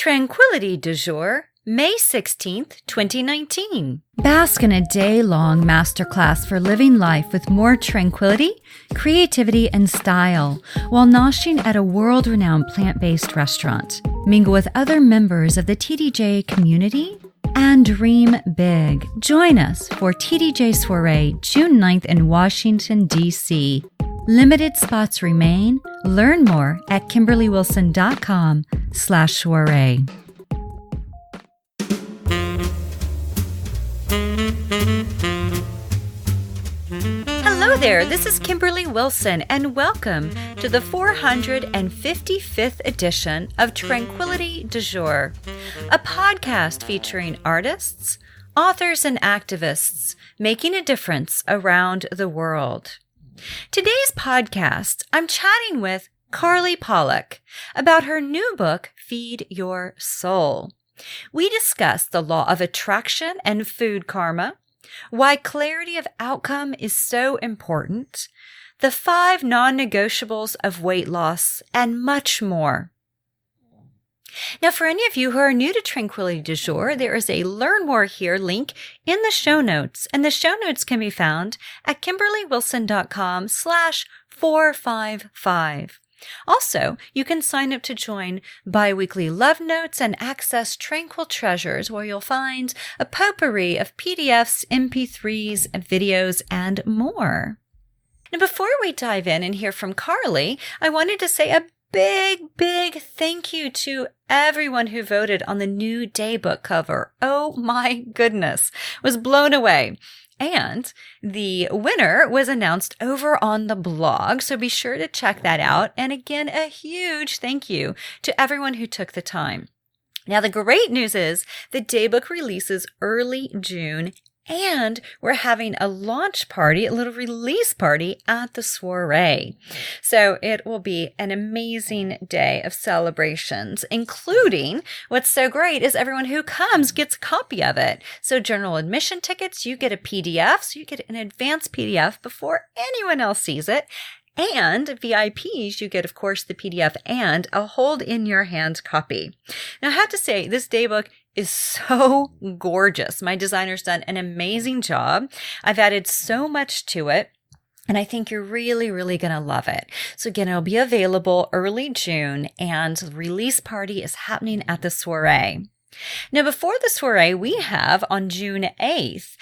Tranquility du Jour, May 16th, 2019. Bask in a day-long masterclass for living life with more tranquility, creativity, and style while noshing at a world-renowned plant-based restaurant. Mingle with other members of the TDJ community and dream big. Join us for TDJ Soirée, June 9th in Washington, D.C. Limited spots remain. Learn more at KimberlyWilson.com/soiree. Hello there, this is Kimberly Wilson, and welcome to the 455th edition of Tranquility du Jour, a podcast featuring artists, authors, and activists making a difference around the world. Today's podcast, I'm chatting with Carly Pollack about her new book, Feed Your Soul. We discuss the law of attraction and food karma, why clarity of outcome is so important, the 5 non-negotiables of weight loss, and much more. Now, for any of you who are new to Tranquility du Jour, there is a Learn More Here link in the show notes, and the show notes can be found at KimberlyWilson.com/455. Also, you can sign up to join bi-weekly love notes and access Tranquil Treasures, where you'll find a potpourri of PDFs, MP3s, videos, and more. Now, before we dive in and hear from Carly, I wanted to say a big thank you to everyone who voted on the new daybook cover. Oh my goodness, was blown away. And the winner was announced over on the blog, so be sure to check that out. And again, a huge thank you to everyone who took the time. Now, the great news is the daybook releases early June, and we're having a launch party, a little release party at the soiree. So it will be an amazing day of celebrations, including what's so great is everyone who comes gets a copy of it. So general admission tickets, you get a PDF, so you get an advanced PDF before anyone else sees it. And VIPs, you get, of course, the PDF and a hold-in-your-hand copy. Now, I have to say, this daybook is so gorgeous. My designer's done an amazing job. I've added so much to it, and I think you're really going to love it. So again, it'll be available early June, and the release party is happening at the soiree. Now, before the soiree, we have on June 8th,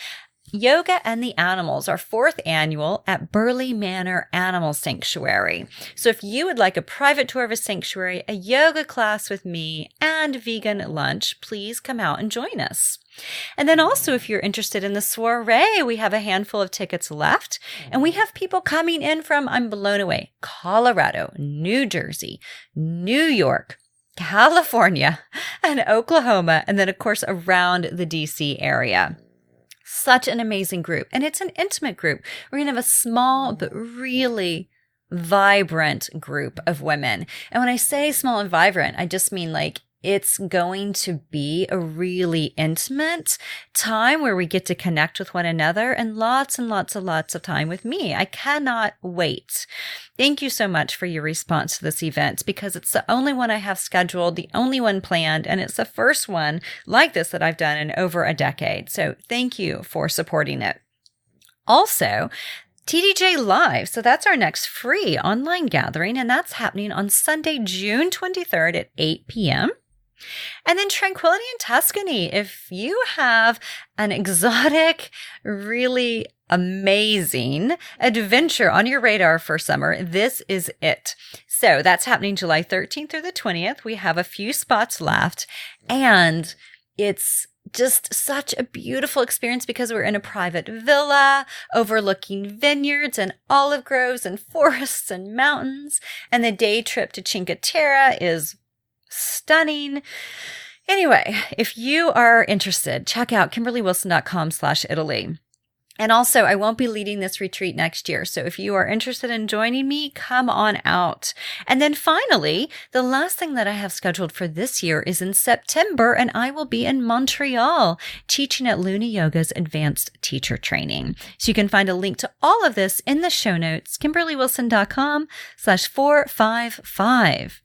Yoga and the Animals, our 4th annual at Burleigh Manor Animal Sanctuary. So if you would like a private tour of a sanctuary, a yoga class with me, and vegan lunch, please come out and join us. And then also, if you're interested in the soiree, we have a handful of tickets left, and we have people coming in from, I'm blown away, Colorado, New Jersey, New York, California, and Oklahoma, and then, of course, around the DC area. Such an amazing group. And it's an intimate group. We're going to have a small but really vibrant group of women. And when I say small and vibrant, I just mean like it's going to be a really intimate time where we get to connect with one another, and lots of time with me. I cannot wait. Thank you so much for your response to this event, because it's the only one I have scheduled, the only one planned, and it's the first one like this that I've done in over a decade. So thank you for supporting it. Also, TDJ Live. So that's our next free online gathering, and that's happening on Sunday, June 23rd at 8 p.m. And then Tranquility in Tuscany. If you have an exotic, really amazing adventure on your radar for summer, this is it. So that's happening July 13th through the 20th. We have a few spots left, and it's just such a beautiful experience because we're in a private villa overlooking vineyards and olive groves and forests and mountains. And the day trip to Cinque Terre is stunning. Anyway, if you are interested, check out KimberlyWilson.com/Italy. And also, I won't be leading this retreat next year. So if you are interested in joining me, come on out. And then finally, the last thing that I have scheduled for this year is in September, and I will be in Montreal teaching at Luna Yoga's Advanced Teacher Training. So you can find a link to all of this in the show notes, KimberlyWilson.com/455.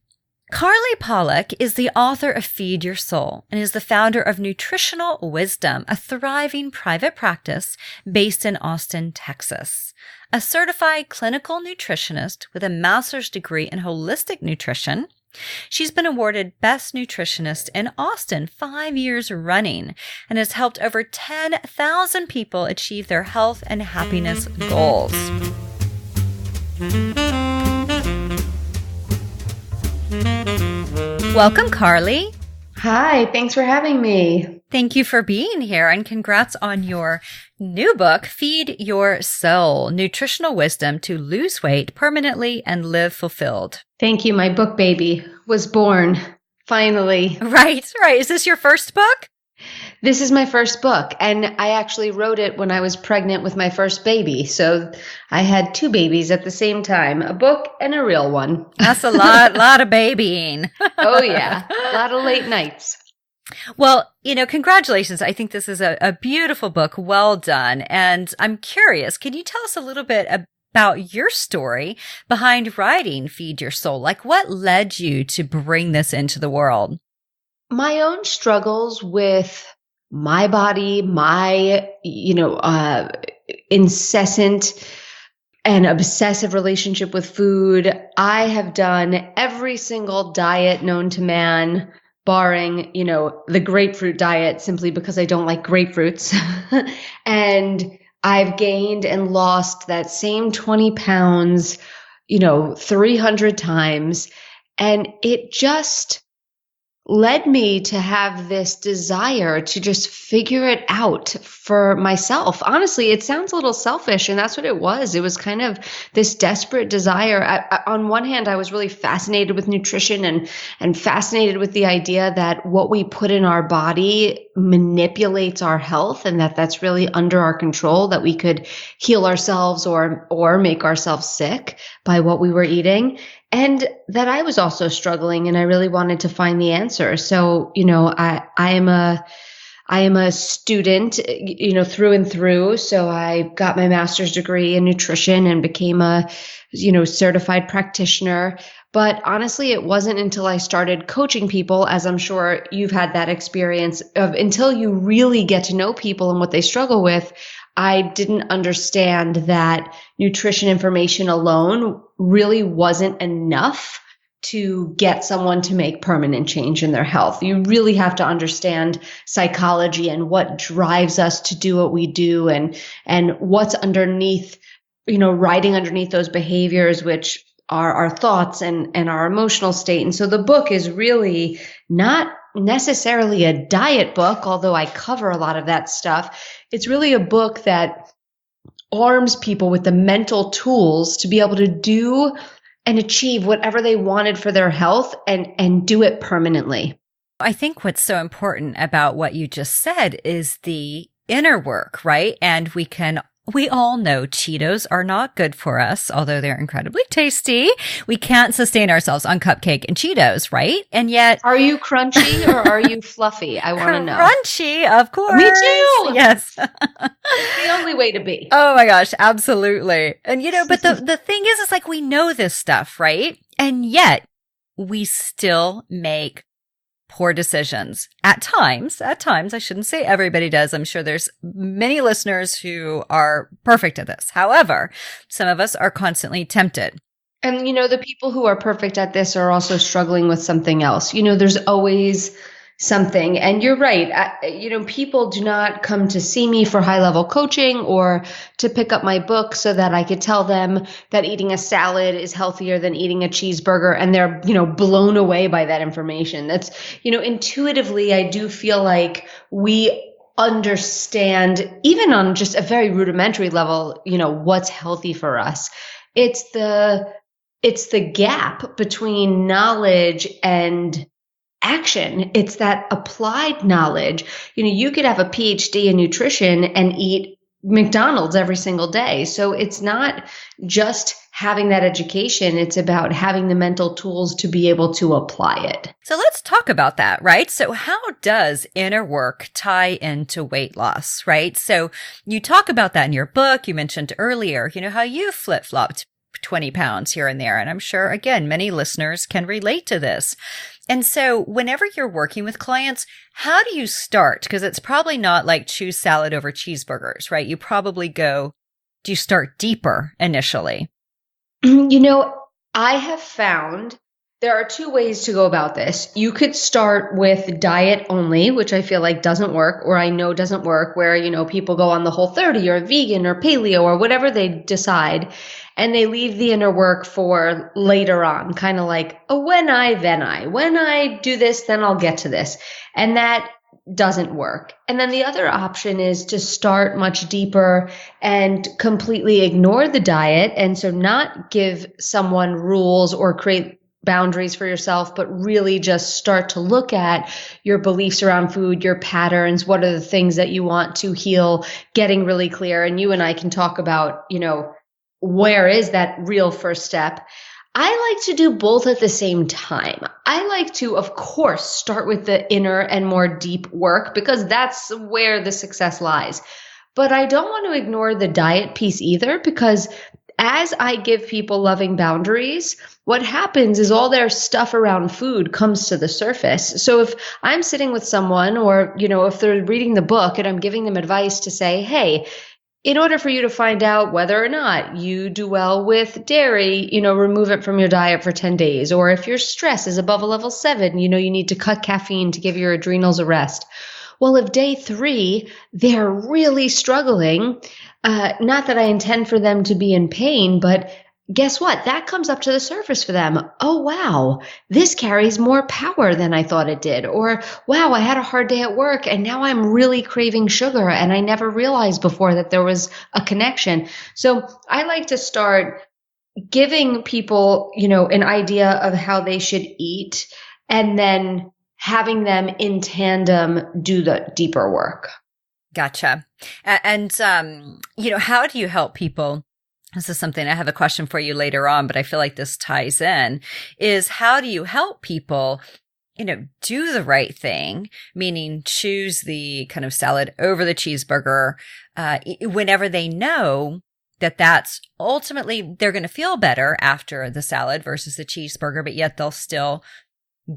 Carly Pollack is the author of Feed Your Soul and is the founder of Nutritional Wisdom, a thriving private practice based in Austin, Texas. A certified clinical nutritionist with a master's degree in holistic nutrition, she's been awarded Best Nutritionist in Austin 5 years running and has helped over 10,000 people achieve their health and happiness goals. Welcome, Carly. Hi, thanks for having me. Thank you for being here, and congrats on your new book, Feed Your Soul, Nutritional Wisdom to Lose Weight Permanently and Live Fulfilled. Thank you. My book baby was born, finally. Right. Is this your first book? This is my first book, and I actually wrote it when I was pregnant with my first baby. So I had 2 babies at the same time, a book and a real one. That's a lot of babying. Oh, yeah. A lot of late nights. Well, congratulations. I think this is a beautiful book. Well done. And I'm curious, can you tell us a little bit about your story behind writing Feed Your Soul? Like, what led you to bring this into the world? My own struggles with my body, my, incessant and obsessive relationship with food. I have done every single diet known to man, barring, the grapefruit diet, simply because I don't like grapefruits. And I've gained and lost that same 20 pounds, 300 times. And it just led me to have this desire to just figure it out for myself. Honestly, it sounds a little selfish, and that's what it was. It was kind of this desperate desire. On one hand, I was really fascinated with nutrition and fascinated with the idea that what we put in our body manipulates our health, and that's really under our control, that we could heal ourselves or make ourselves sick by what we were eating. And that I was also struggling, and I really wanted to find the answer. So, I am a student, through and through. So I got my master's degree in nutrition and became a, certified practitioner. But honestly, it wasn't until I started coaching people, as I'm sure you've had that experience of, until you really get to know people and what they struggle with, I didn't understand that nutrition information alone really wasn't enough to get someone to make permanent change in their health. You really have to understand psychology and what drives us to do what we do, and what's underneath, riding underneath those behaviors, which are our thoughts and our emotional state. And so the book is really not necessarily a diet book, although I cover a lot of that stuff. It's really a book that arms people with the mental tools to be able to do and achieve whatever they wanted for their health and do it permanently. I think what's so important about what you just said is the inner work, right? And we all know Cheetos are not good for us, although they're incredibly tasty. We can't sustain ourselves on cupcake and Cheetos, right? And yet... Are you crunchy or are you fluffy? I want to know. Crunchy, of course. Me too. Yes. The only way to be. Oh my gosh, absolutely. And but the thing is, it's like we know this stuff, right? And yet we still make poor decisions at times. I shouldn't say everybody does. I'm sure there's many listeners who are perfect at this. However, some of us are constantly tempted. And, the people who are perfect at this are also struggling with something else. There's always something. And you're right. People do not come to see me for high-level coaching or to pick up my book so that I could tell them that eating a salad is healthier than eating a cheeseburger. And they're, blown away by that information. That's, intuitively, I do feel like we understand, even on just a very rudimentary level, what's healthy for us. It's the gap between knowledge and action. It's that applied knowledge. You could have a PhD in nutrition and eat McDonald's every single day. So it's not just having that education. It's about having the mental tools to be able to apply it. So let's talk about that, right? So how does inner work tie into weight loss, right? So you talk about that in your book. You mentioned earlier, how you flip-flopped 20 pounds here and there. And I'm sure, again, many listeners can relate to this. And so whenever you're working with clients, how do you start? Because it's probably not like choose salad over cheeseburgers, right? You probably do you start deeper initially? I have found there are two ways to go about this. You could start with diet only, which I feel like doesn't work, or I know doesn't work, where, people go on the Whole30 or vegan or paleo or whatever they decide, and they leave the inner work for later on, kind of like, when I do this, then I'll get to this. And that doesn't work. And then the other option is to start much deeper and completely ignore the diet. And so not give someone rules or create boundaries for yourself, but really just start to look at your beliefs around food, your patterns, what are the things that you want to heal, getting really clear. And you and I can talk about, where is that real first step? I like to do both at the same time. I like to, of course, start with the inner and more deep work because that's where the success lies. But I don't want to ignore the diet piece either, because as I give people loving boundaries, what happens is all their stuff around food comes to the surface. So if I'm sitting with someone, or, if they're reading the book and I'm giving them advice to say, hey, in order for you to find out whether or not you do well with dairy, remove it from your diet for 10 days. Or if your stress is above a level 7, you need to cut caffeine to give your adrenals a rest. Well, if day 3, they're really struggling, not that I intend for them to be in pain, but guess what? That comes up to the surface for them. Oh, wow, this carries more power than I thought it did. Or, wow, I had a hard day at work and now I'm really craving sugar and I never realized before that there was a connection. So I like to start giving people, an idea of how they should eat, and then having them in tandem do the deeper work. Gotcha. And, how do you help people? This is something I have a question for you later on, but I feel like this ties in, is how do you help people, do the right thing, meaning choose the kind of salad over the cheeseburger, whenever they know that that's ultimately, they're going to feel better after the salad versus the cheeseburger, but yet they'll still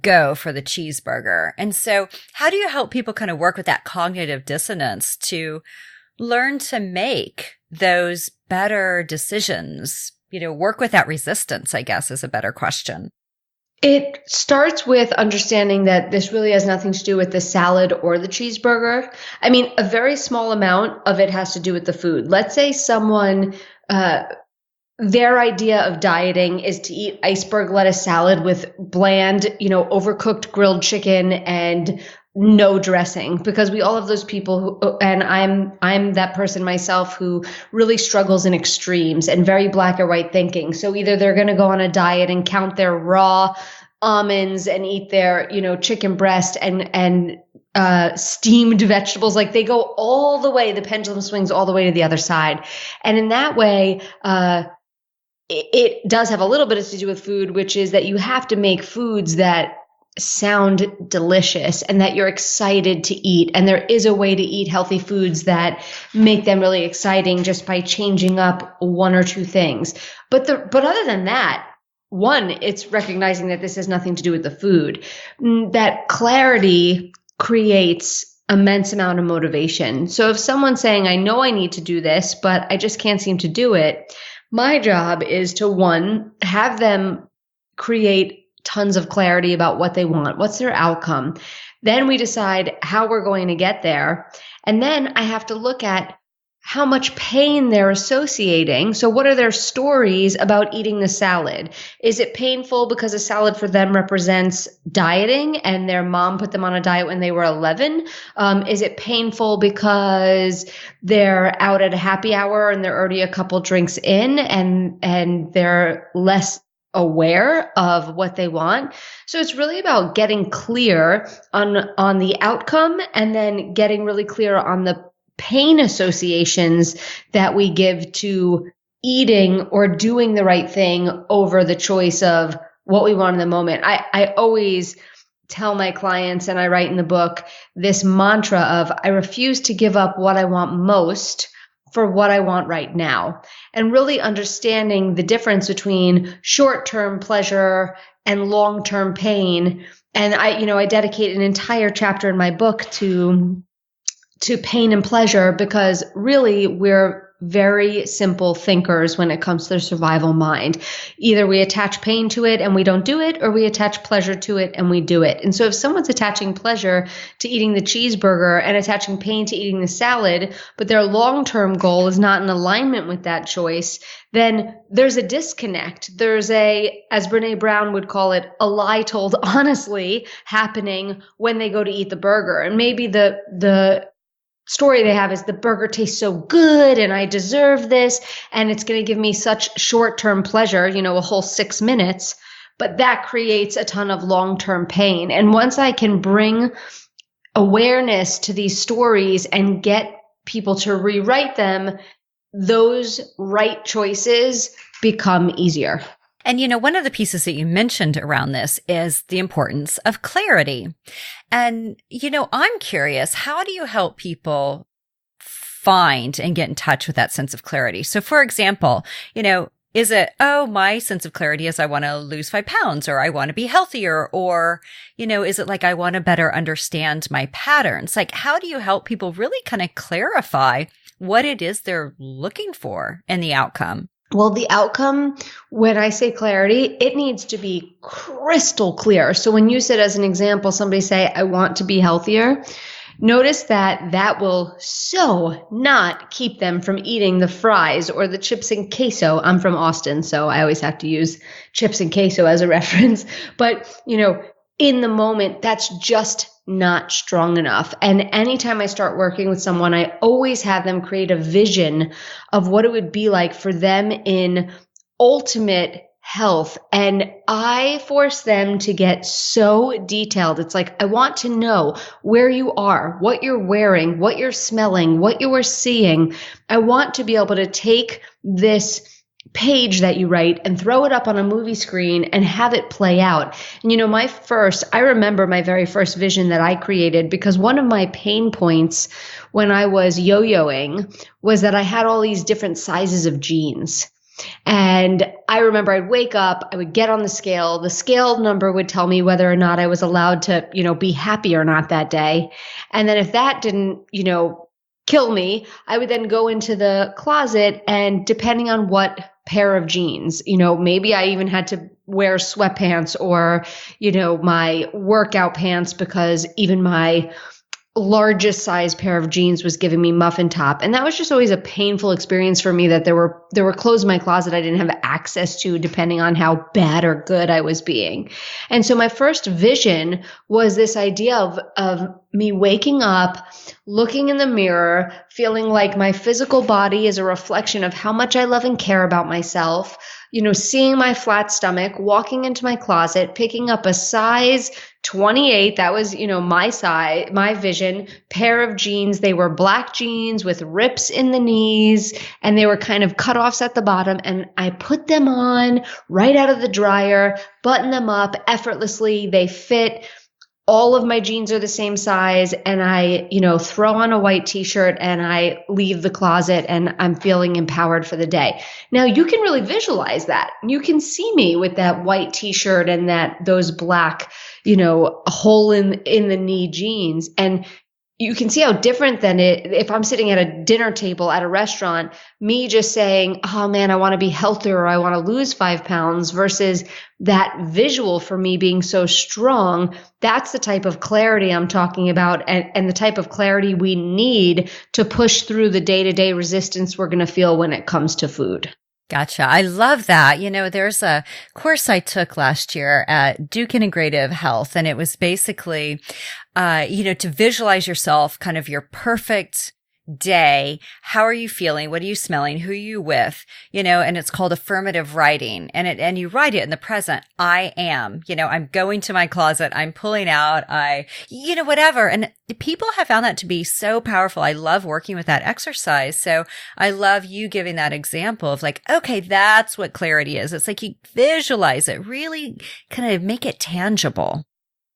go for the cheeseburger. And so how do you help people kind of work with that cognitive dissonance to learn to make those better decisions, work with that resistance, I guess, is a better question. It starts with understanding that this really has nothing to do with the salad or the cheeseburger. I mean, a very small amount of it has to do with the food. Let's say someone, their idea of dieting is to eat iceberg lettuce salad with bland, overcooked grilled chicken and no dressing, because we all have those people who, and I'm that person myself, who really struggles in extremes and very black or white thinking. So either they're going to go on a diet and count their raw almonds and eat their, chicken breast and steamed vegetables. Like they go all the way, the pendulum swings all the way to the other side. And in that way, it does have a little bit to do with food, which is that you have to make foods that sound delicious and that you're excited to eat. And there is a way to eat healthy foods that make them really exciting just by changing up one or two things. But other than that, one, it's recognizing that this has nothing to do with the food. That clarity creates immense amount of motivation. So if someone's saying, I know I need to do this, but I just can't seem to do it, my job is to, one, have them create tons of clarity about what they want. What's their outcome? Then we decide how we're going to get there. And then I have to look at how much pain they're associating. So what are their stories about eating the salad? Is it painful because a salad for them represents dieting and their mom put them on a diet when they were 11? Is it painful because they're out at a happy hour and they're already a couple drinks in and they're less aware of what they want? So it's really about getting clear on the outcome, and then getting really clear on the pain associations that we give to eating or doing the right thing over the choice of what we want in the moment. I always tell my clients, and I write in the book, this mantra of, I refuse to give up what I want most for what I want right now, and really understanding the difference between short-term pleasure and long-term pain. And I dedicate an entire chapter in my book to pain and pleasure, because really we're very simple thinkers when it comes to the survival mind. Either we attach pain to it and we don't do it, or we attach pleasure to it and we do it. And so if someone's attaching pleasure to eating the cheeseburger and attaching pain to eating the salad, but their long-term goal is not in alignment with that choice, then there's a disconnect. There's as Brene Brown would call it, a lie told honestly happening when they go to eat the burger. And maybe the story they have is the burger tastes so good and I deserve this and it's going to give me such short-term pleasure, a whole 6 minutes, but that creates a ton of long-term pain. And once I can bring awareness to these stories and get people to rewrite them, those right choices become easier. And, one of the pieces that you mentioned around this is the importance of clarity. And, I'm curious, how do you help people find and get in touch with that sense of clarity? So, for example, is it, my sense of clarity is I want to lose 5 pounds, or I want to be healthier, or, is it like I want to better understand my patterns? Like, how do you help people really kind of clarify what it is they're looking for in the outcome? Well, the outcome, when I say clarity, it needs to be crystal clear. So when you said, as an example, somebody say, I want to be healthier, notice that will so not keep them from eating the fries or the chips and queso. I'm from Austin, so I always have to use chips and queso as a reference. But, in the moment, that's just not strong enough. And anytime I start working with someone, I always have them create a vision of what it would be like for them in ultimate health. And I force them to get so detailed. It's like, I want to know where you are, what you're wearing, what you're smelling, what you are seeing. I want to be able to take this page that you write and throw it up on a movie screen and have it play out. And I remember my very first vision that I created, because one of my pain points when I was yo-yoing was that I had all these different sizes of jeans. And I remember I'd wake up, I would get on the scale number would tell me whether or not I was allowed to, be happy or not that day. And then if that didn't, kill me, I would then go into the closet, and depending on what pair of jeans, maybe I even had to wear sweatpants or, my workout pants, because even my largest size pair of jeans was giving me muffin top. And that was just always a painful experience for me, that there were clothes in my closet I didn't have access to, depending on how bad or good I was being. And so my first vision was this idea of me waking up, looking in the mirror, feeling like my physical body is a reflection of how much I love and care about myself, seeing my flat stomach, walking into my closet, picking up a size 28. That was, my size, my vision, pair of jeans. They were black jeans with rips in the knees, and they were kind of cutoffs at the bottom. And I put them on right out of the dryer, button them up effortlessly. They fit. All of my jeans are the same size, and I, throw on a white t-shirt and I leave the closet, and I'm feeling empowered for the day. Now you can really visualize that. You can see me with that white t-shirt and those black, hole in the knee jeans. And you can see how different than if I'm sitting at a dinner table at a restaurant, me just saying, oh man, I want to be healthier, or I want to lose 5 pounds, versus that visual for me being so strong. That's the type of clarity I'm talking about, and the type of clarity we need to push through the day-to-day resistance we're going to feel when it comes to food. Gotcha. I love that. There's a course I took last year at Duke Integrative Health, and it was basically, to visualize yourself, kind of your perfect day. How are you feeling? What are you smelling? Who are you with? And it's called affirmative writing. And you write it in the present. I am, I'm going to my closet. I'm pulling out. Whatever. And people have found that to be so powerful. I love working with that exercise. So I love you giving that example of like, okay, that's what clarity is. It's like you visualize it, really kind of make it tangible.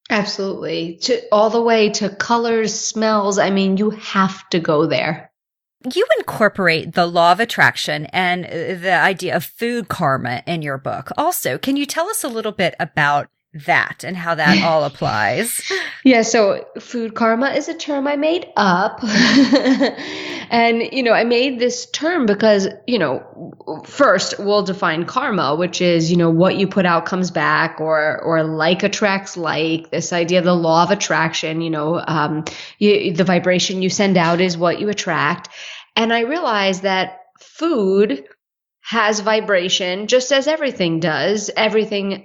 Absolutely. All the way to colors, smells. I mean, you have to go there. you incorporate the law of attraction and the idea of food karma in your book. Also, can you tell us a little bit about that and how that all applies? Yeah, so food karma is a term I made up. And, I made this term because, first we'll define karma, which is, what you put out comes back, or like attracts like, this idea of the law of attraction, the vibration you send out is what you attract. And I realized that food has vibration just as everything does. Everything,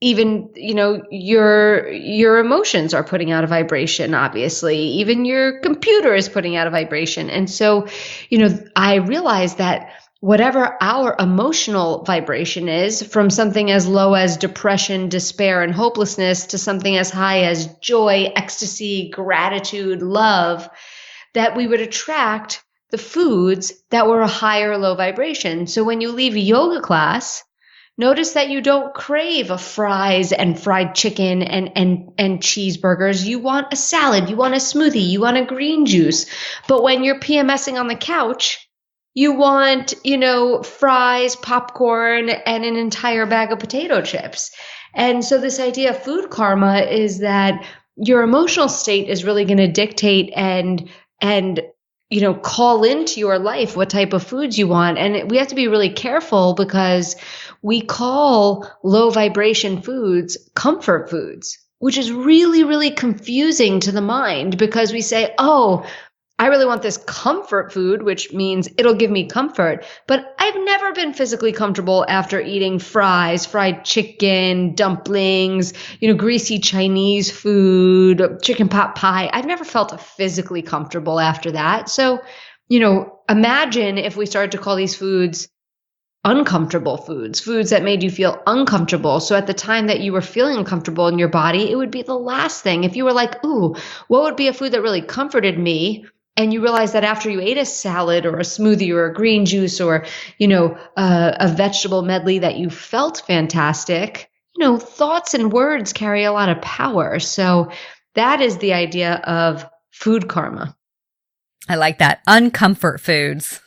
even, your emotions are putting out a vibration, obviously. Even your computer is putting out a vibration. And so, I realized that whatever our emotional vibration is, from something as low as depression, despair, and hopelessness to something as high as joy, ecstasy, gratitude, love, that we would attract the foods that were a higher or low vibration. So when you leave a yoga class, notice that you don't crave a fries and fried chicken and cheeseburgers. You want a salad, you want a smoothie, you want a green juice. But when you're PMSing on the couch, you want, fries, popcorn, and an entire bag of potato chips. And so this idea of food karma is that your emotional state is really going to dictate and call into your life what type of foods you want. And we have to be really careful because we call low vibration foods comfort foods, which is really, really confusing to the mind, because we say, oh, I really want this comfort food, which means it'll give me comfort. But I've never been physically comfortable after eating fries, fried chicken, dumplings, greasy Chinese food, chicken pot pie. I've never felt physically comfortable after that. So, imagine if we started to call these foods uncomfortable foods that made you feel uncomfortable. So at the time that you were feeling uncomfortable in your body, it would be the last thing. If you were like, ooh, what would be a food that really comforted me? And you realize that after you ate a salad or a smoothie or a green juice or, a vegetable medley, that you felt fantastic, thoughts and words carry a lot of power. So that is the idea of food karma. I like that. Uncomfort foods.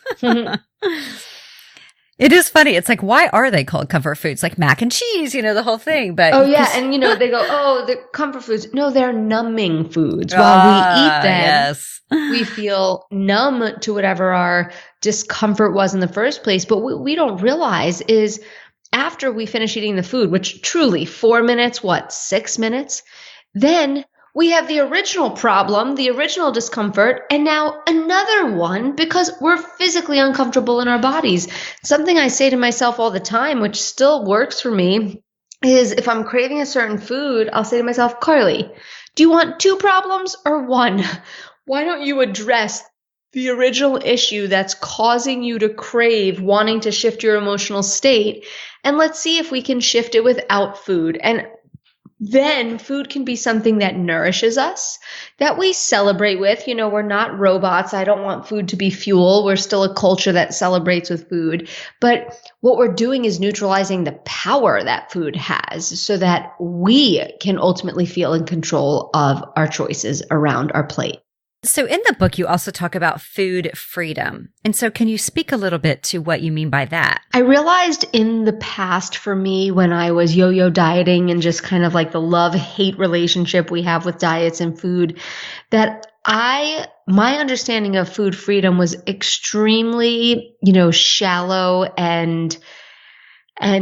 It is funny. It's like, why are they called comfort foods? Like mac and cheese, the whole thing. But oh yeah, and they go, oh, the comfort foods. No, they're numbing foods. While we eat them, yes. we feel numb to whatever our discomfort was in the first place. But what we don't realize is after we finish eating the food, which truly 4 minutes, 6 minutes, then we have the original problem, the original discomfort, and now another one because we're physically uncomfortable in our bodies. Something I say to myself all the time, which still works for me, is if I'm craving a certain food, I'll say to myself, Carly, do you want 2 problems or 1? Why don't you address the original issue that's causing you to crave wanting to shift your emotional state? And let's see if we can shift it without food. And then food can be something that nourishes us, that we celebrate with. We're not robots. I don't want food to be fuel. We're still a culture that celebrates with food. But what we're doing is neutralizing the power that food has so that we can ultimately feel in control of our choices around our plate. So in the book, you also talk about food freedom. And so can you speak a little bit to what you mean by that? I realized in the past for me when I was yo-yo dieting and just kind of like the love-hate relationship we have with diets and food, that my understanding of food freedom was extremely, shallow and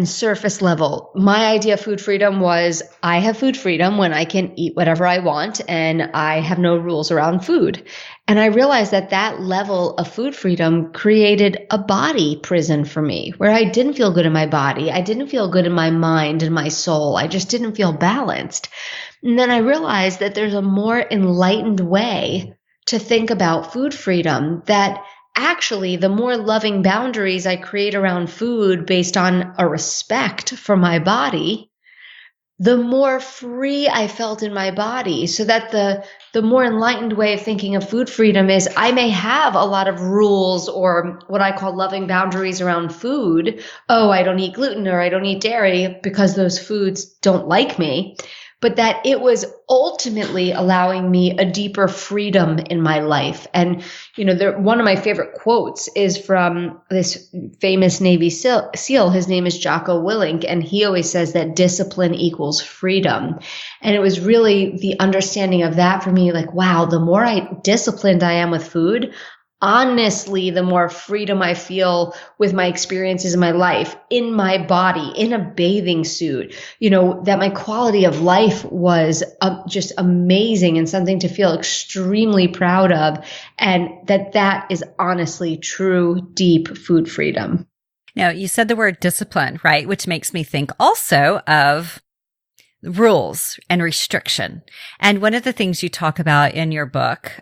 surface level. My idea of food freedom was I have food freedom when I can eat whatever I want and I have no rules around food. And I realized that level of food freedom created a body prison for me where I didn't feel good in my body. I didn't feel good in my mind and my soul. I just didn't feel balanced. And then I realized that there's a more enlightened way to think about food freedom, that actually, the more loving boundaries I create around food based on a respect for my body, the more free I felt in my body. So that the more enlightened way of thinking of food freedom is I may have a lot of rules or what I call loving boundaries around food. Oh, I don't eat gluten or I don't eat dairy because those foods don't like me. but that it was ultimately allowing me a deeper freedom in my life. And, one of my favorite quotes is from this famous Navy SEAL. His name is Jocko Willink, and he always says that discipline equals freedom. And it was really the understanding of that for me, like, wow, the more disciplined I am with food, honestly, the more freedom I feel with my experiences in my life, in my body, in a bathing suit, that my quality of life was just amazing and something to feel extremely proud of. And that is honestly true, deep food freedom. Now, you said the word discipline, right? Which makes me think also of rules and restriction. And one of the things you talk about in your book,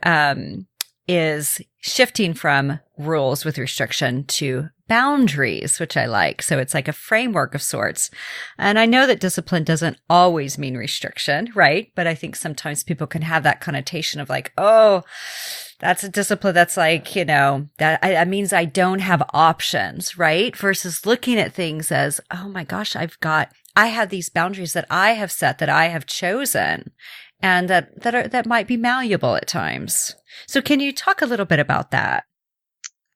is shifting from rules with restriction to boundaries, which I like. So it's like a framework of sorts. And I know that discipline doesn't always mean restriction, right? But I think sometimes people can have that connotation of like, oh, that's a discipline. That's like, that means I don't have options, right? Versus looking at things as, oh my gosh, I have these boundaries that I have set, that I have chosen, and that might be malleable at times. So can you talk a little bit about that?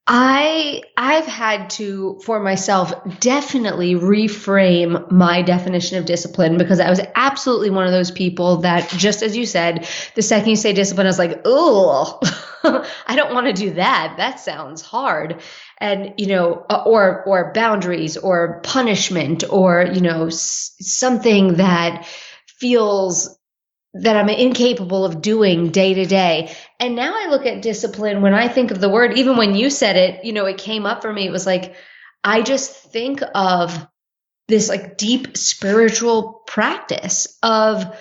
I've had to, for myself, definitely reframe my definition of discipline, because I was absolutely one of those people that, just as you said, the second you say discipline, I was like, oh, I don't want to do that. That sounds hard. And, or boundaries or punishment or, something that feels that I'm incapable of doing day to day. And now I look at discipline, when I think of the word, even when you said it, it came up for me. It was like, I just think of this like deep spiritual practice of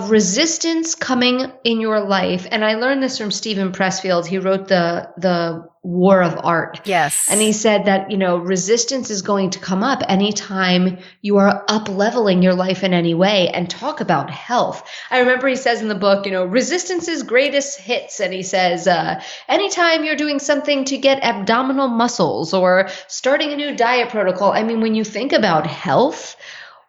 resistance coming in your life. And I learned this from Stephen Pressfield. He wrote the War of Art. Yes. And he said that, resistance is going to come up anytime you are up leveling your life in any way. And talk about health. I remember he says in the book, resistance's greatest hits. And he says, anytime you're doing something to get abdominal muscles or starting a new diet protocol. I mean, when you think about health,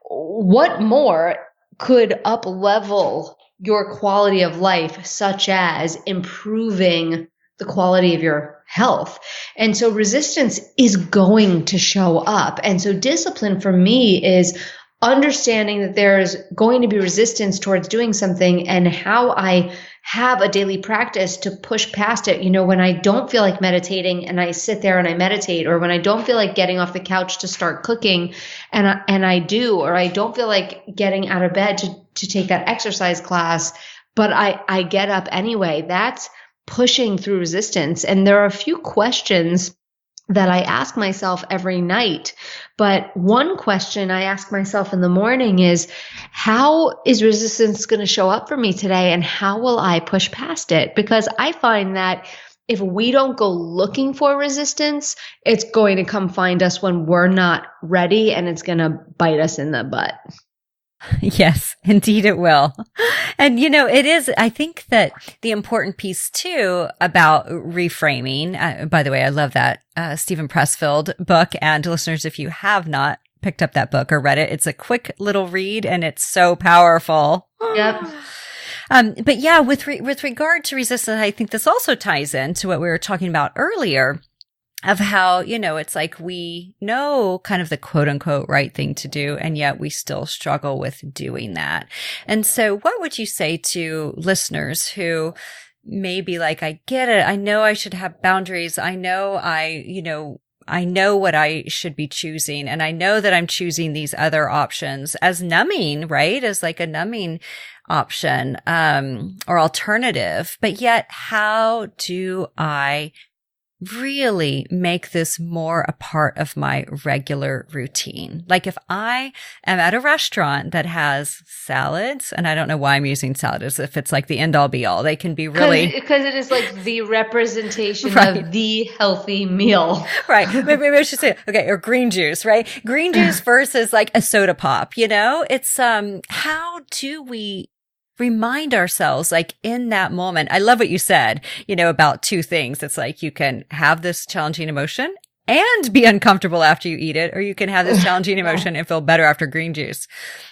what more could up level your quality of life, such as improving the quality of your health? And so resistance is going to show up. And so discipline for me is understanding that there's going to be resistance towards doing something, and how I have a daily practice to push past it. When I don't feel like meditating and I sit there and I meditate, or when I don't feel like getting off the couch to start cooking and I do, or I don't feel like getting out of bed to take that exercise class, but I get up anyway. That's pushing through resistance. And there are a few questions that I ask myself every night. But one question I ask myself in the morning is, how is resistance going to show up for me today? And how will I push past it? Because I find that if we don't go looking for resistance, it's going to come find us when we're not ready, and it's going to bite us in the butt. Yes, indeed it will. And, it is, I think that the important piece too about reframing, by the way, I love that Stephen Pressfield book. And listeners, if you have not picked up that book or read it, it's a quick little read and it's so powerful. Yep. But yeah, with regard to resistance, I think this also ties into what we were talking about earlier, of how, it's like we know kind of the quote unquote right thing to do, and yet we still struggle with doing that. And so what would you say to listeners who may be like, I get it. I know I should have boundaries. I know I know what I should be choosing, and I know that I'm choosing these other options as numbing, right? As like a numbing option, or alternative. But yet, how do I really make this more a part of my regular routine? Like if I am at a restaurant that has salads, and I don't know why I'm using salad as if it's like the end all be all. They can be really, because it is like the representation right. of the healthy meal. Right. Maybe I should say, okay, or green juice, right? Green juice versus like a soda pop, it's, how do we remind ourselves, like in that moment? I love what you said, about two things. It's like you can have this challenging emotion and be uncomfortable after you eat it, or you can have this challenging emotion and feel better after green juice.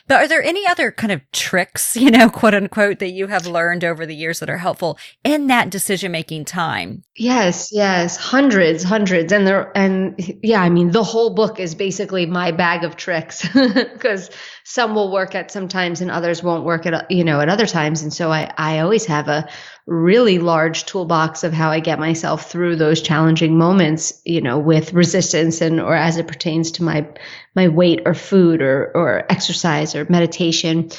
But are there any other kind of tricks, quote unquote, that you have learned over the years that are helpful in that decision-making time? Yes, hundreds. And the whole book is basically my bag of tricks because some will work at some times and others won't work at other times. And so I always have a really large toolbox of how I get myself through those challenging moments, with resistance or as it pertains to my weight or food or exercise or meditation.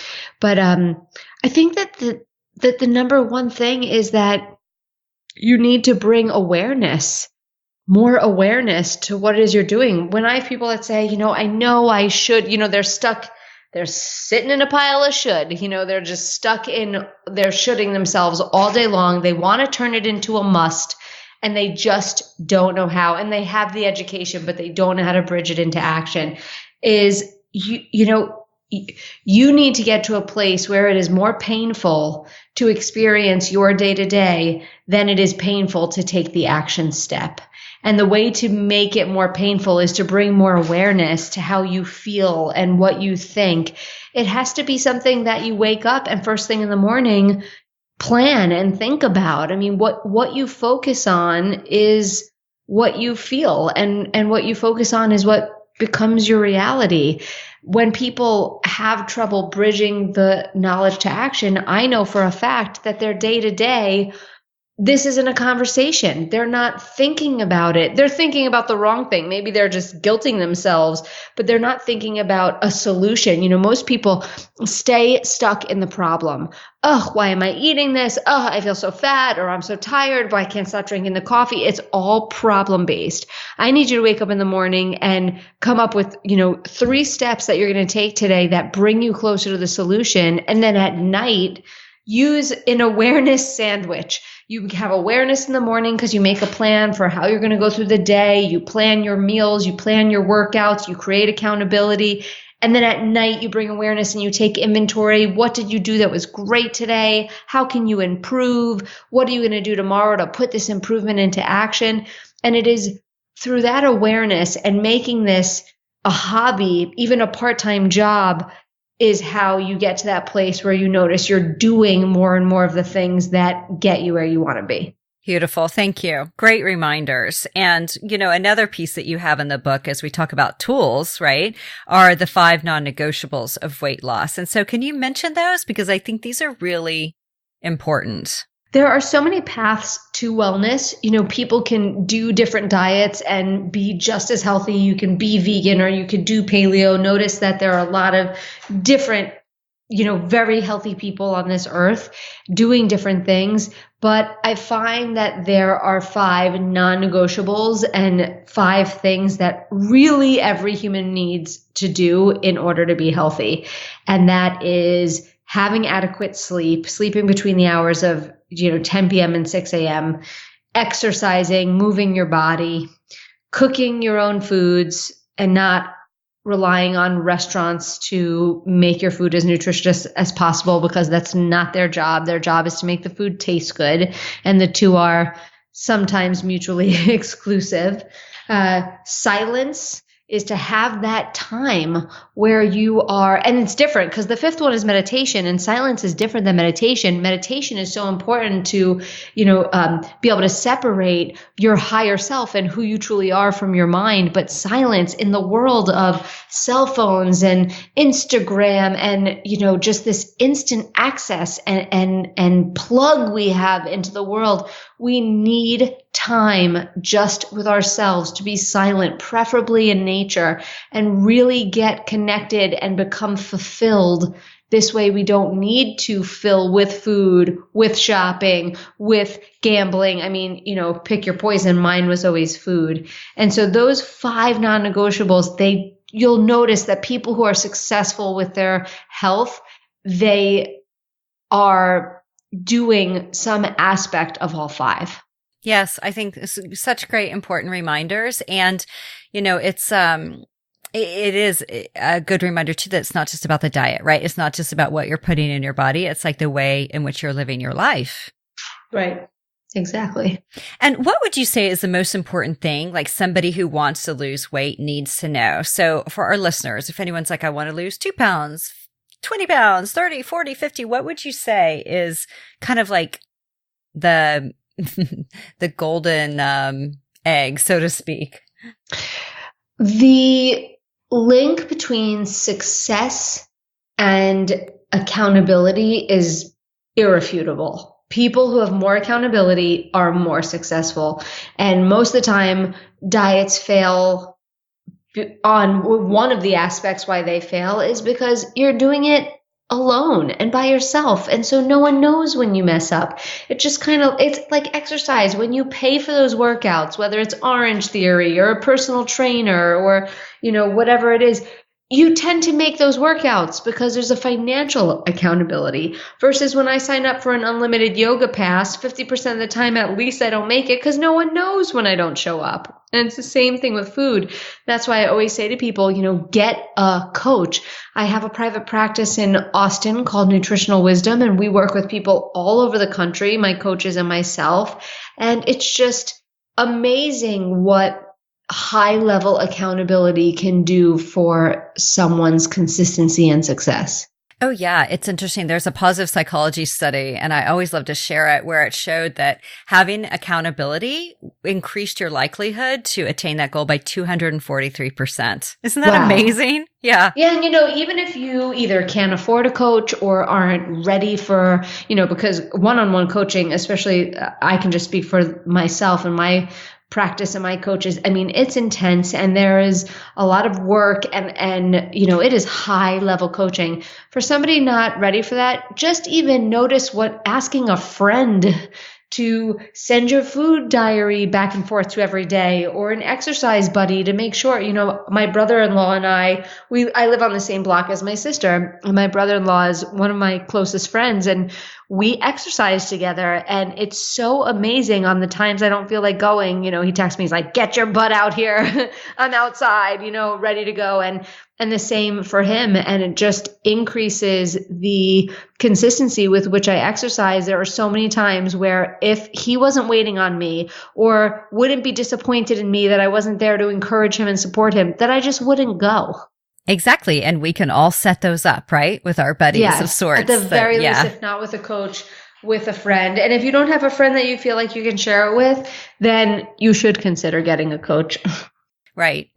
But I think that the number one thing is that you need to bring more awareness to what it is you're doing. When I have people that say, I know I should, they're sitting in a pile of should, they're just stuck they're shoulding themselves all day long. They want to turn it into a must and they just don't know how. And they have the education, but they don't know how to bridge it into action. You need to get to a place where it is more painful to experience your day-to-day than it is painful to take the action step. And the way to make it more painful is to bring more awareness to how you feel and what you think. It has to be something that you wake up and first thing in the morning plan and think about. I mean, what you focus on is what you feel, and what you focus on is what becomes your reality. When people have trouble bridging the knowledge to action, I know for a fact that their day-to-day, this isn't a conversation. They're not thinking about it. They're thinking about the wrong thing. Maybe they're just guilting themselves, but they're not thinking about a solution. Most people stay stuck in the problem. Oh, why am I eating this? Oh, I feel so fat, or I'm so tired, but I can't stop drinking the coffee. It's all problem-based. I need you to wake up in the morning and come up with, 3 steps that you're going to take today that bring you closer to the solution. And then at night, use an awareness sandwich. You have awareness in the morning because you make a plan for how you're going to go through the day. You plan your meals, you plan your workouts, you create accountability. And then at night, you bring awareness and you take inventory. What did you do that was great today? How can you improve? What are you going to do tomorrow to put this improvement into action? And it is through that awareness and making this a hobby, even a part-time job, is how you get to that place where you notice you're doing more and more of the things that get you where you want to be. Beautiful. Thank you. Great reminders. And, another piece that you have in the book as we talk about tools, right, are the 5 non-negotiables of weight loss. And so can you mention those? Because I think these are really important. There are so many paths to wellness. People can do different diets and be just as healthy. You can be vegan or you could do paleo. Notice that there are a lot of different, very healthy people on this earth doing different things. But I find that there are 5 non-negotiables and 5 things that really every human needs to do in order to be healthy. And that is having adequate sleep, sleeping between the hours of 10 p.m. and 6 a.m., exercising, moving your body, cooking your own foods, and not relying on restaurants to make your food as nutritious as possible because that's not their job. Their job is to make the food taste good, and the two are sometimes mutually exclusive. Silence is to have that time where you are, and it's different because the 5th one is meditation, and silence is different than meditation. Meditation is so important to, be able to separate your higher self and who you truly are from your mind. But silence in the world of cell phones and Instagram and, just this instant access and plug we have into the world, we need time just with ourselves to be silent, preferably in nature, and really get connected and become fulfilled. This way we don't need to fill with food, with shopping, with gambling. I mean, pick your poison. Mine was always food. And so those 5 non-negotiables, you'll notice that people who are successful with their health, they are doing some aspect of all 5. Yes, I think such great important reminders. And, it is a good reminder too that it's not just about the diet, right? It's not just about what you're putting in your body. It's like the way in which you're living your life. Right. Exactly. And what would you say is the most important thing, like somebody who wants to lose weight needs to know? So for our listeners, if anyone's like, I want to lose 2 pounds, 20 pounds, 30, 40, 50, what would you say is kind of like the the golden egg, so to speak? The link between success and accountability is irrefutable. People who have more accountability are more successful. And most of the time, diets fail on one of the aspects why they fail is because you're doing it alone and by yourself. And so no one knows when you mess up. It's like exercise. When you pay for those workouts, whether it's Orange Theory or a personal trainer or, whatever it is, you tend to make those workouts because there's a financial accountability versus when I sign up for an unlimited yoga pass, 50% of the time, at least I don't make it because no one knows when I don't show up. And it's the same thing with food. That's why I always say to people, get a coach. I have a private practice in Austin called Nutritional Wisdom, and we work with people all over the country, my coaches and myself. And it's just amazing what high-level accountability can do for someone's consistency and success. Oh, yeah. It's interesting. There's a positive psychology study, and I always love to share it, where it showed that having accountability increased your likelihood to attain that goal by 243%. Isn't that amazing? Yeah. Yeah. And, even if you either can't afford a coach or aren't ready for, because one-on-one coaching, especially I can just speak for myself and my practice and my coaches. I mean, it's intense and there is a lot of work and it is high level coaching. For somebody not ready for that, just even notice what asking a friend to send your food diary back and forth to every day, or an exercise buddy to make sure, my brother-in-law and I live on the same block as my sister, and my brother-in-law is one of my closest friends, and we exercise together. And it's so amazing on the times I don't feel like going, he texts me, he's like, get your butt out here. I'm outside, ready to go. And the same for him. And it just increases the consistency with which I exercise. There are so many times where if he wasn't waiting on me or wouldn't be disappointed in me that I wasn't there to encourage him and support him, that I just wouldn't go. Exactly. And we can all set those up, right? With our buddies of sorts. At the very least, if not with a coach, with a friend. And if you don't have a friend that you feel like you can share it with, then you should consider getting a coach. Right.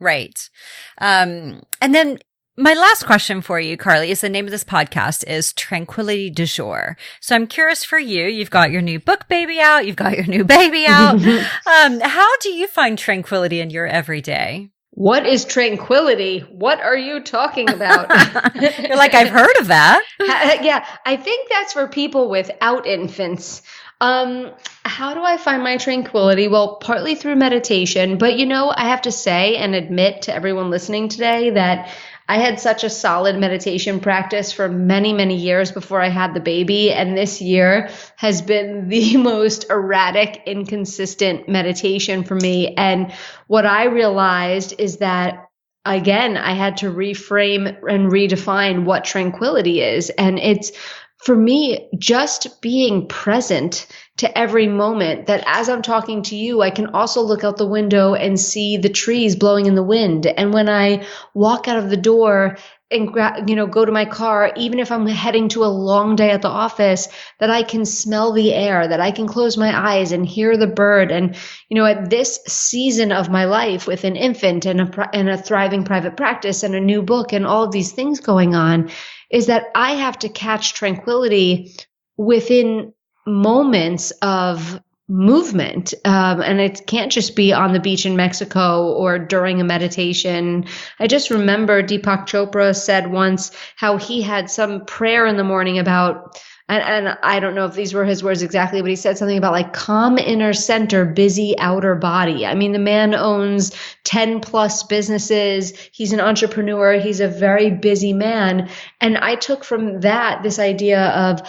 And then my last question for you, Carly, is the name of this podcast is Tranquility du Jour. So I'm curious for you. You've got your new book baby out. You've got your new baby out. How do you find tranquility in your everyday? What is tranquility? What are you talking about? You're like, I've heard of that. Yeah, I think that's for people without infants. How do I find my tranquility? Well, partly through meditation, but I have to say and admit to everyone listening today that I had such a solid meditation practice for many, many years before I had the baby. And this year has been the most erratic, inconsistent meditation for me. And what I realized is that, again, I had to reframe and redefine what tranquility is. And it's, for me, just being present to every moment, that as I'm talking to you, I can also look out the window and see the trees blowing in the wind. And when I walk out of the door and go to my car, even if I'm heading to a long day at the office, that I can smell the air, that I can close my eyes and hear the bird. And, at this season of my life with an infant and a thriving private practice and a new book and all of these things going on, is that I have to catch tranquility within moments of movement. And it can't just be on the beach in Mexico or during a meditation. I just remember Deepak Chopra said once how he had some prayer in the morning about, and I don't know if these were his words exactly, but he said something about like calm inner center, busy outer body. I mean, the man owns 10 plus businesses. He's an entrepreneur. He's a very busy man. And I took from that this idea of,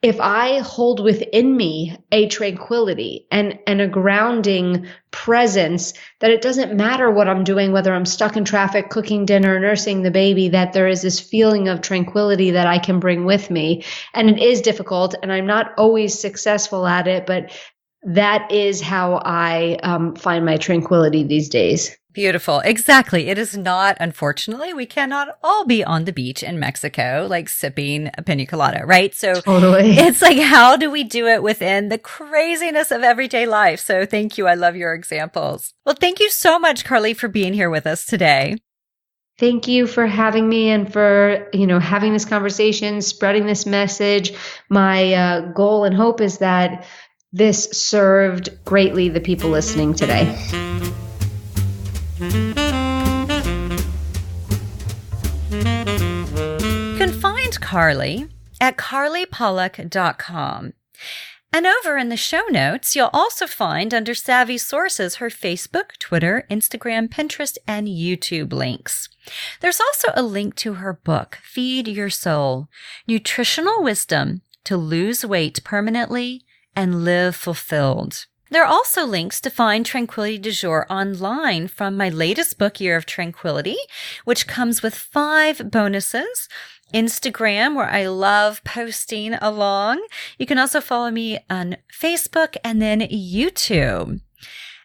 if I hold within me a tranquility and a grounding presence, that it doesn't matter what I'm doing, whether I'm stuck in traffic, cooking dinner, nursing the baby, that there is this feeling of tranquility that I can bring with me. And it is difficult, and I'm not always successful at it, but that is how I find my tranquility these days. Beautiful. Exactly. It is not, unfortunately, we cannot all be on the beach in Mexico, like sipping a pina colada, right? So Totally. It's like, how do we do it within the craziness of everyday life? So thank you. I love your examples. Well, thank you so much, Carly, for being here with us today. Thank you for having me and for, having this conversation, spreading this message. My goal and hope is that this served greatly the people listening today. You can find Carly at carlypollack.com. And over in the show notes, you'll also find under Savvy Sources her Facebook, Twitter, Instagram, Pinterest, and YouTube links. There's also a link to her book, Feed Your Soul, Nutritional Wisdom to Lose Weight Permanently and Live Fulfilled. There are also links to find Tranquility du Jour online from my latest book, Year of Tranquility, which comes with 5 bonuses. Instagram, where I love posting along. You can also follow me on Facebook and then YouTube.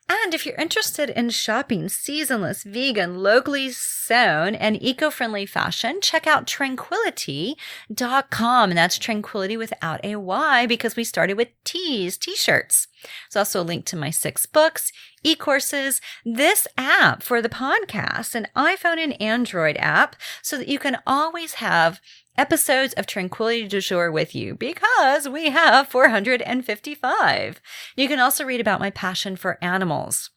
And if you're interested in shopping seasonless, vegan, locally sewn, and eco-friendly fashion, check out tranquility.com. And that's tranquility without a Y because we started with t-shirts. There's also a link to my 6 books, e-courses, this app for the podcast, an iPhone and Android app, so that you can always have episodes of Tranquility du Jour with you because we have 455. You can also read about my passion for animals.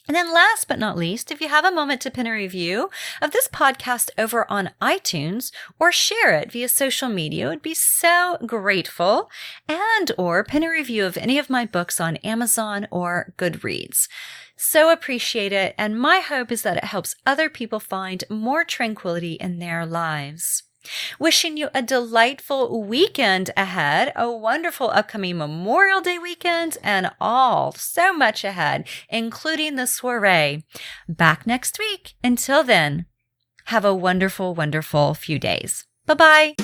And then last but not least, if you have a moment to pin a review of this podcast over on iTunes or share it via social media, I'd be so grateful. And or pin a review of any of my books on Amazon or Goodreads. So appreciate it. And my hope is that it helps other people find more tranquility in their lives. Wishing you a delightful weekend ahead, a wonderful upcoming Memorial Day weekend, and so much ahead, including the soiree. Back next week. Until then, have a wonderful, wonderful few days. Bye-bye.